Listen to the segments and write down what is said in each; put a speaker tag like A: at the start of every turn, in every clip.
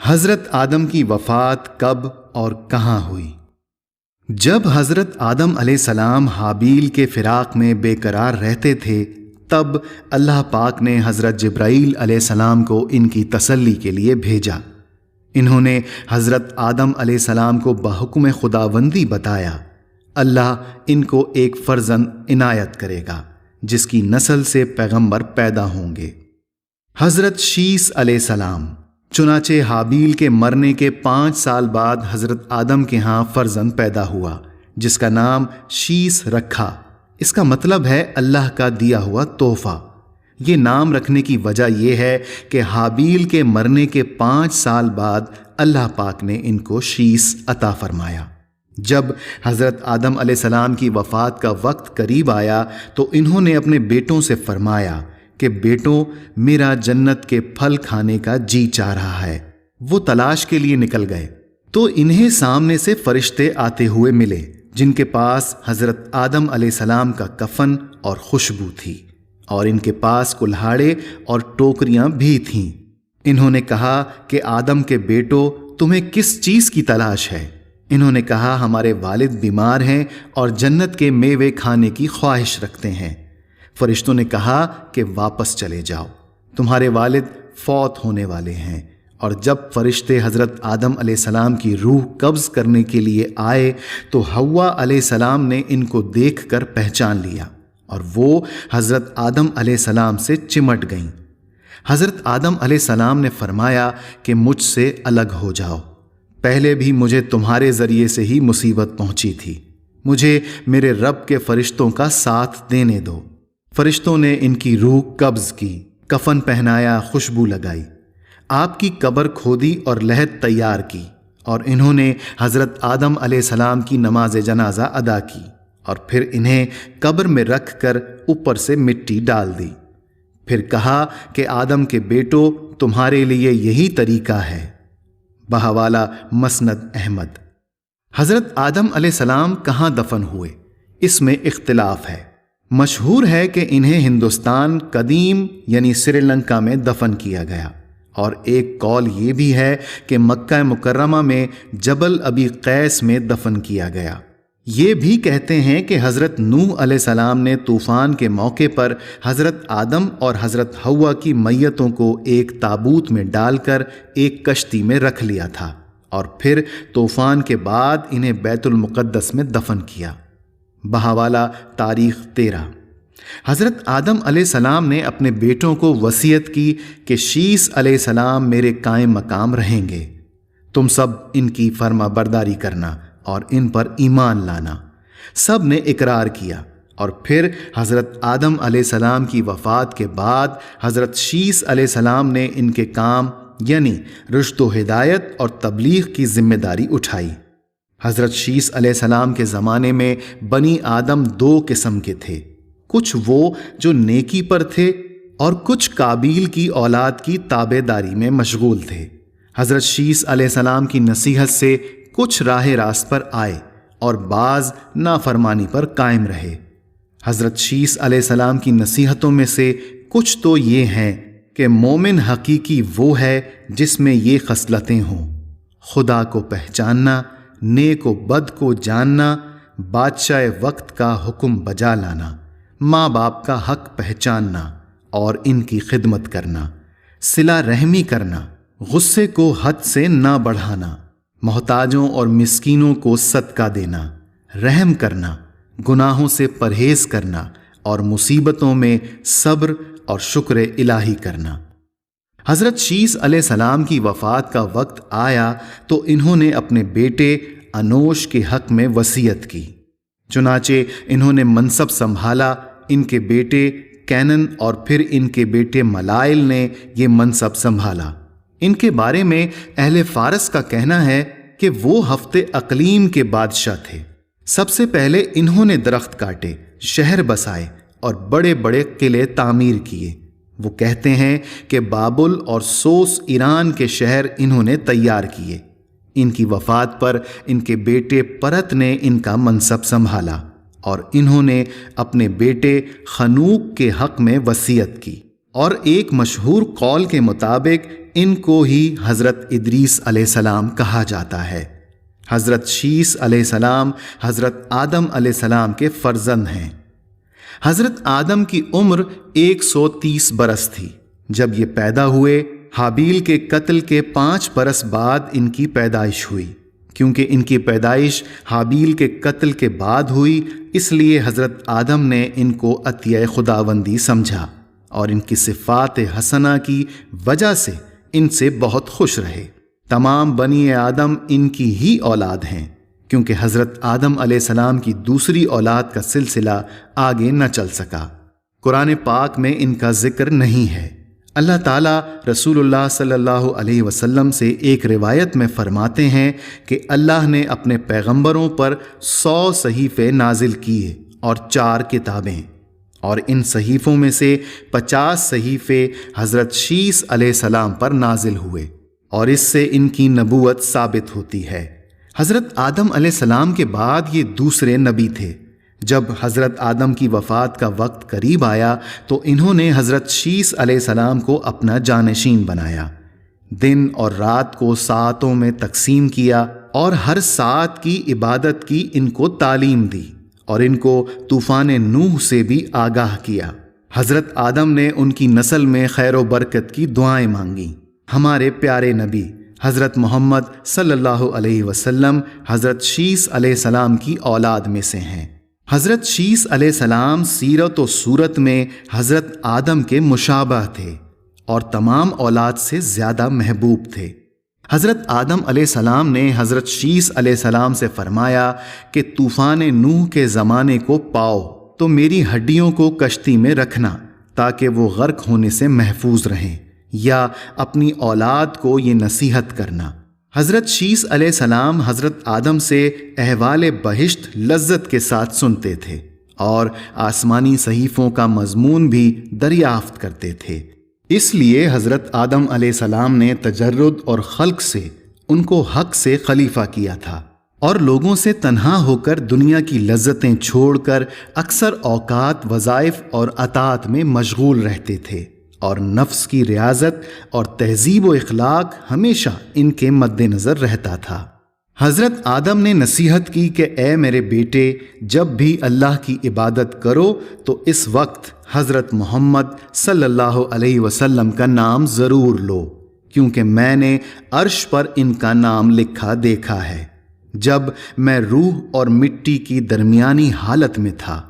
A: حضرت آدم کی وفات کب اور کہاں ہوئی؟ جب حضرت آدم علیہ السلام حابیل کے فراق میں بے قرار رہتے تھے، تب اللہ پاک نے حضرت جبرائیل علیہ السلام کو ان کی تسلی کے لیے بھیجا۔ انہوں نے حضرت آدم علیہ السلام کو بحکم خداوندی بتایا، اللہ ان کو ایک فرزند عنایت کرے گا جس کی نسل سے پیغمبر پیدا ہوں گے۔ حضرت شیس علیہ السلام، چنانچہ حابیل کے مرنے کے 5 سال بعد حضرت آدم کے ہاں فرزند پیدا ہوا جس کا نام شیس رکھا۔ اس کا مطلب ہے اللہ کا دیا ہوا تحفہ۔ یہ نام رکھنے کی وجہ یہ ہے کہ حابیل کے مرنے کے 5 سال بعد اللہ پاک نے ان کو شیس عطا فرمایا۔ جب حضرت آدم علیہ السلام کی وفات کا وقت قریب آیا تو انہوں نے اپنے بیٹوں سے فرمایا کہ بیٹوں، میرا جنت کے پھل کھانے کا جی چاہ رہا ہے۔ وہ تلاش کے لیے نکل گئے تو انہیں سامنے سے فرشتے آتے ہوئے ملے جن کے پاس حضرت آدم علیہ السلام کا کفن اور خوشبو تھی، اور ان کے پاس کلہاڑے اور ٹوکریاں بھی تھیں۔ انہوں نے کہا کہ آدم کے بیٹو، تمہیں کس چیز کی تلاش ہے؟ انہوں نے کہا، ہمارے والد بیمار ہیں اور جنت کے میوے کھانے کی خواہش رکھتے ہیں۔ فرشتوں نے کہا کہ واپس چلے جاؤ، تمہارے والد فوت ہونے والے ہیں۔ اور جب فرشتے حضرت آدم علیہ السلام کی روح قبض کرنے کے لیے آئے تو حوا علیہ السلام نے ان کو دیکھ کر پہچان لیا اور وہ حضرت آدم علیہ السلام سے چمٹ گئیں۔ حضرت آدم علیہ السلام نے فرمایا کہ مجھ سے الگ ہو جاؤ، پہلے بھی مجھے تمہارے ذریعے سے ہی مصیبت پہنچی تھی، مجھے میرے رب کے فرشتوں کا ساتھ دینے دو۔ فرشتوں نے ان کی روح قبض کی، کفن پہنایا، خوشبو لگائی، آپ کی قبر کھودی اور لحد تیار کی، اور انہوں نے حضرت آدم علیہ السلام کی نماز جنازہ ادا کی اور پھر انہیں قبر میں رکھ کر اوپر سے مٹی ڈال دی۔ پھر کہا کہ آدم کے بیٹو، تمہارے لیے یہی طریقہ ہے۔ بہوالا مسند احمد۔ حضرت آدم علیہ السلام کہاں دفن ہوئے، اس میں اختلاف ہے۔ مشہور ہے کہ انہیں ہندوستان قدیم یعنی سری لنکا میں دفن کیا گیا، اور ایک قول یہ بھی ہے کہ مکہ مکرمہ میں جبل ابی قیس میں دفن کیا گیا۔ یہ بھی کہتے ہیں کہ حضرت نوح علیہ السلام نے طوفان کے موقع پر حضرت آدم اور حضرت حوا کی میتوں کو ایک تابوت میں ڈال کر ایک کشتی میں رکھ لیا تھا، اور پھر طوفان کے بعد انہیں بیت المقدس میں دفن کیا۔ بہوالا تاریخ 13۔ حضرت آدم علیہ السلام نے اپنے بیٹوں کو وصیت کی کہ شیس علیہ السلام میرے قائم مقام رہیں گے، تم سب ان کی فرما برداری کرنا اور ان پر ایمان لانا۔ سب نے اقرار کیا، اور پھر حضرت آدم علیہ السلام کی وفات کے بعد حضرت شیس علیہ السلام نے ان کے کام یعنی رشد و ہدایت اور تبلیغ کی ذمہ داری اٹھائی۔ حضرت شیس علیہ السلام کے زمانے میں بنی آدم 2 قسم کے تھے، کچھ وہ جو نیکی پر تھے اور کچھ قابیل کی اولاد کی تابع داری میں مشغول تھے۔ حضرت شیس علیہ السلام کی نصیحت سے کچھ راہ راست پر آئے اور بعض نافرمانی پر قائم رہے۔ حضرت شیس علیہ السلام کی نصیحتوں میں سے کچھ تو یہ ہیں کہ مومن حقیقی وہ ہے جس میں یہ خصلتیں ہوں: خدا کو پہچاننا، نیک و بد کو جاننا، بادشاہ وقت کا حکم بجا لانا، ماں باپ کا حق پہچاننا اور ان کی خدمت کرنا، صلہ رحمی کرنا، غصے کو حد سے نہ بڑھانا، محتاجوں اور مسکینوں کو صدقہ دینا، رحم کرنا، گناہوں سے پرہیز کرنا اور مصیبتوں میں صبر اور شکر الہی کرنا۔ حضرت شیس علیہ السلام کی وفات کا وقت آیا تو انہوں نے اپنے بیٹے انوش کے حق میں وصیت کی، چنانچہ انہوں نے منصب سنبھالا۔ ان کے بیٹے کینن اور پھر ان کے بیٹے ملائل نے یہ منصب سنبھالا۔ ان کے بارے میں اہل فارس کا کہنا ہے کہ وہ ہفتے اقلیم کے بادشاہ تھے۔ سب سے پہلے انہوں نے درخت کاٹے، شہر بسائے اور بڑے بڑے قلعے تعمیر کیے۔ وہ کہتے ہیں کہ بابل اور سوس ایران کے شہر انہوں نے تیار کیے۔ ان کی وفات پر ان کے بیٹے پرت نے ان کا منصب سنبھالا، اور انہوں نے اپنے بیٹے خنوک کے حق میں وصیت کی۔ اور ایک مشہور قول کے مطابق ان کو ہی حضرت ادریس علیہ السلام کہا جاتا ہے۔ حضرت شیس علیہ السلام حضرت آدم علیہ السلام کے فرزند ہیں۔ حضرت آدم کی عمر 130 برس تھی جب یہ پیدا ہوئے۔ حابیل کے قتل کے 5 برس بعد ان کی پیدائش ہوئی۔ کیونکہ ان کی پیدائش حابیل کے قتل کے بعد ہوئی، اس لیے حضرت آدم نے ان کو عطیہ خداوندی سمجھا اور ان کی صفات حسنہ کی وجہ سے ان سے بہت خوش رہے۔ تمام بنی آدم ان کی ہی اولاد ہیں، کیونکہ حضرت آدم علیہ السلام کی دوسری اولاد کا سلسلہ آگے نہ چل سکا۔ قرآن پاک میں ان کا ذکر نہیں ہے۔ اللہ تعالیٰ رسول اللہ صلی اللہ علیہ وسلم سے ایک روایت میں فرماتے ہیں کہ اللہ نے اپنے پیغمبروں پر 100 صحیفے نازل کیے اور 4 کتابیں، اور ان صحیفوں میں سے 50 صحیفے حضرت شیس علیہ السلام پر نازل ہوئے، اور اس سے ان کی نبوت ثابت ہوتی ہے۔ حضرت آدم علیہ السلام کے بعد یہ دوسرے نبی تھے۔ جب حضرت آدم کی وفات کا وقت قریب آیا تو انہوں نے حضرت شیس علیہ السلام کو اپنا جانشین بنایا۔ دن اور رات کو ساعتوں میں تقسیم کیا اور ہر ساعت کی عبادت کی ان کو تعلیم دی، اور ان کو طوفان نوح سے بھی آگاہ کیا۔ حضرت آدم نے ان کی نسل میں خیر و برکت کی دعائیں مانگیں۔ ہمارے پیارے نبی حضرت محمد صلی اللہ علیہ وسلم حضرت شیس علیہ السلام کی اولاد میں سے ہیں۔ حضرت شیس علیہ السلام سیرت و صورت میں حضرت آدم کے مشابہ تھے اور تمام اولاد سے زیادہ محبوب تھے۔ حضرت آدم علیہ السلام نے حضرت شیس علیہ السلام سے فرمایا کہ طوفان نوح کے زمانے کو پاؤ تو میری ہڈیوں کو کشتی میں رکھنا تاکہ وہ غرق ہونے سے محفوظ رہیں، یا اپنی اولاد کو یہ نصیحت کرنا۔ حضرت شیس علیہ السلام حضرت آدم سے احوال بہشت لذت کے ساتھ سنتے تھے اور آسمانی صحیفوں کا مضمون بھی دریافت کرتے تھے۔ اس لیے حضرت آدم علیہ السلام نے تجرد اور خلق سے ان کو حق سے خلیفہ کیا تھا، اور لوگوں سے تنہا ہو کر دنیا کی لذتیں چھوڑ کر اکثر اوقات وظائف اور اطاعت میں مشغول رہتے تھے، اور نفس کی ریاضت اور تہذیب و اخلاق ہمیشہ ان کے مد نظر رہتا تھا۔ حضرت آدم نے نصیحت کی کہ اے میرے بیٹے، جب بھی اللہ کی عبادت کرو تو اس وقت حضرت محمد صلی اللہ علیہ وسلم کا نام ضرور لو، کیونکہ میں نے عرش پر ان کا نام لکھا دیکھا ہے جب میں روح اور مٹی کی درمیانی حالت میں تھا۔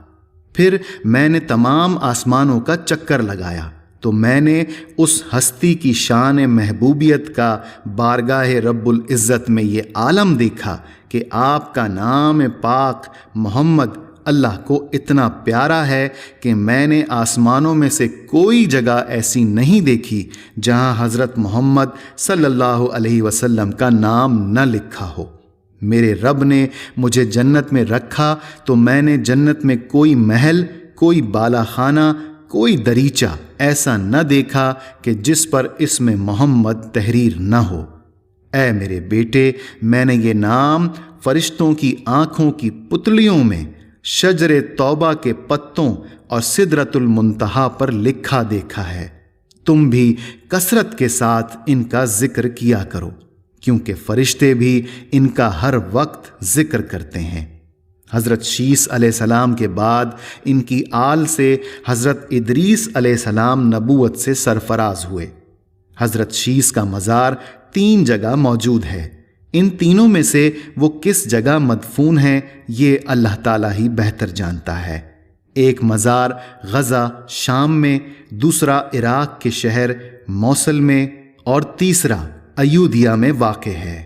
A: پھر میں نے تمام آسمانوں کا چکر لگایا تو میں نے اس ہستی کی شان محبوبیت کا بارگاہ رب العزت میں یہ عالم دیکھا کہ آپ کا نام پاک محمد اللہ کو اتنا پیارا ہے کہ میں نے آسمانوں میں سے کوئی جگہ ایسی نہیں دیکھی جہاں حضرت محمد صلی اللہ علیہ وسلم کا نام نہ لکھا ہو۔ میرے رب نے مجھے جنت میں رکھا تو میں نے جنت میں کوئی محل، کوئی بالا خانہ، کوئی دریچہ ایسا نہ دیکھا کہ جس پر اسم محمد تحریر نہ ہو۔ اے میرے بیٹے، میں نے یہ نام فرشتوں کی آنکھوں کی پتلیوں میں، شجر توبہ کے پتوں اور سدرۃ المنتہا پر لکھا دیکھا ہے۔ تم بھی کثرت کے ساتھ ان کا ذکر کیا کرو، کیونکہ فرشتے بھی ان کا ہر وقت ذکر کرتے ہیں۔ حضرت شیس علیہ السلام کے بعد ان کی آل سے حضرت ادریس علیہ السلام نبوت سے سرفراز ہوئے۔ حضرت شیس کا مزار 3 جگہ موجود ہے۔ ان تینوں میں سے وہ کس جگہ مدفون ہیں یہ اللہ تعالیٰ ہی بہتر جانتا ہے۔ ایک مزار غزہ شام میں، دوسرا عراق کے شہر موصل میں، اور تیسرا ایودھیا میں واقع ہے۔